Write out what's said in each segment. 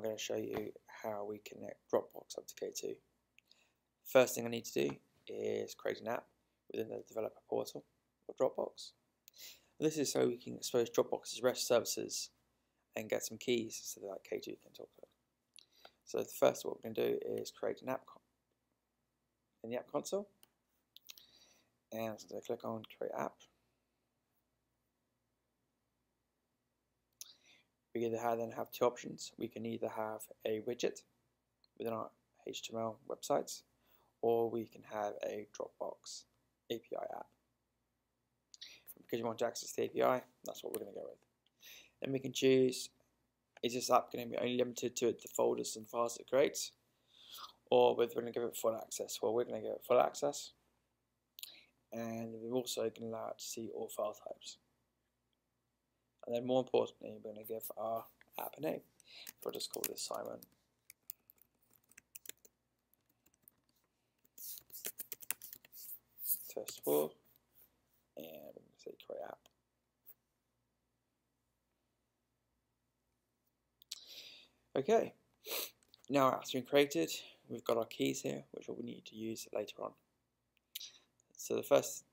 I'm going to show you how we connect Dropbox up to K2. First thing I need to do is create an app within the developer portal of Dropbox. This is so we can expose Dropbox's REST services and get some keys so that K2 can talk to it. So the first what we're going to do is create an app in the app console, and I'm going to click on create app. We then have two options. We can either have a widget within our HTML websites, or we can have a Dropbox API app. Because you want to access the API, that's what we're going to go with. Then we can choose, is this app going to be only limited to the folders and files it creates, or whether we're going to give it full access. Well, we're going to give it full access, and we're also going to allow it to see all file types. And then more importantly, we're going to give our app a name. We'll just call this Simon. Test 4, and we're going to say create app. Okay, now our app's been created. We've got our keys here, which we'll need to use later on. So the first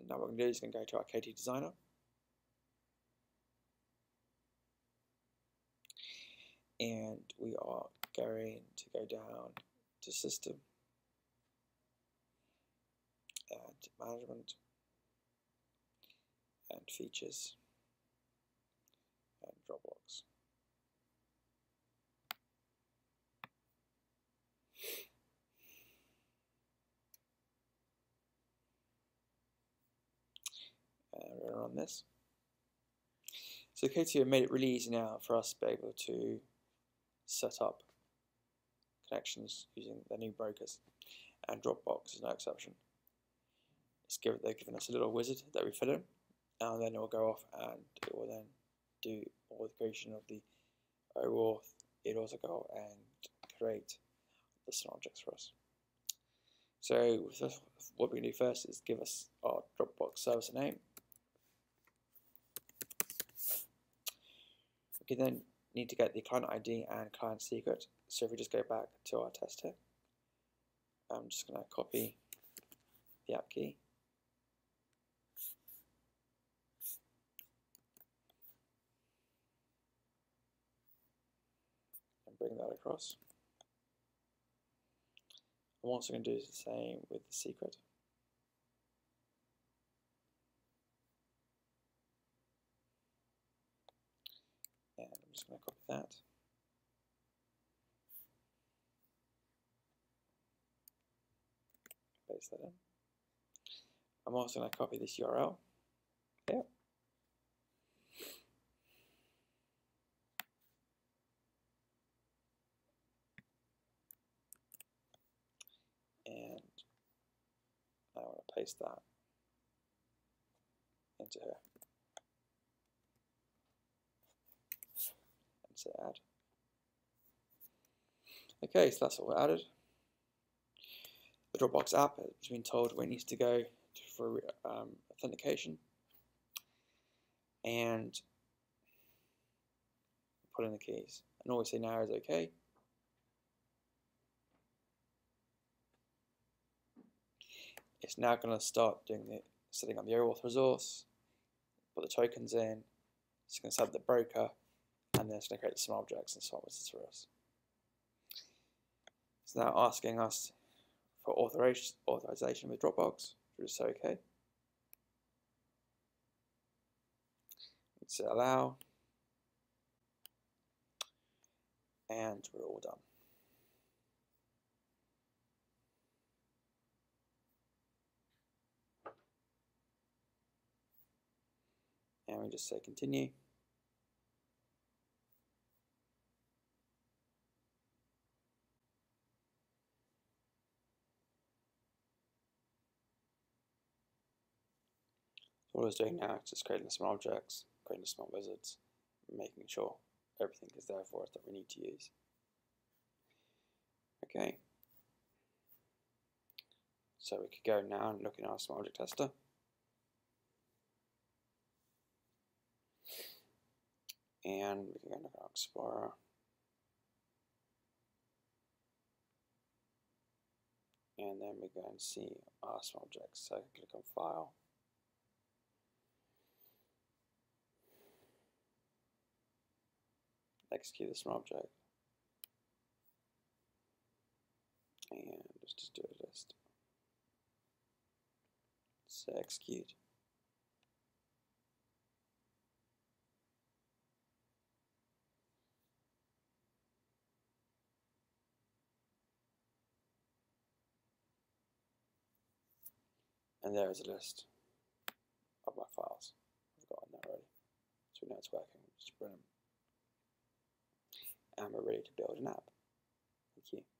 now what we're going to do is going to go to our K2 designer. And we are going to go down to System and Management and Features and Dropbox. And we're going to run this. So K2 have made it really easy now for us to be able to set up connections using their new brokers, and Dropbox is no exception. They've given us a little wizard that we fill in, and then it will go off and it will then do all the creation of the OAuth. It'll also go and create the smart objects for us. So what we can do first is give us our Dropbox service name. We can then need to get the client ID and client secret. So if we just go back to our test here, I'm just going to copy the app key and bring that across. I'm also going to do the same with the secret. And I'm just going to copy that. Paste that in. I'm also going to copy this URL here. And I want to paste that into here. And say add. Okay, so that's all added. The Dropbox app has been told where it needs to go for authentication, and put in the keys. And all we say now is OK. It's now going to start doing the setting up the OAuth resource, put the tokens in, it's going to set up the broker, and then it's going to create the smart objects and smart wizards for us. It's now asking us for authorization with Dropbox. We'll just say OK. Let's allow, and we're all done. And we just say continue. So all it's doing now is just creating the smart objects, creating the smart wizards, and making sure everything is there for us that we need to use. Okay. So we could go now and look in our smart object tester. And we can go into our Explorer. and then we go and see our small objects. So click on File, execute the small object, and let's just do a list. So execute. And there is a list of my files. I've got that already. So we know it's working, which is brilliant. And we're ready to build an app. Thank you.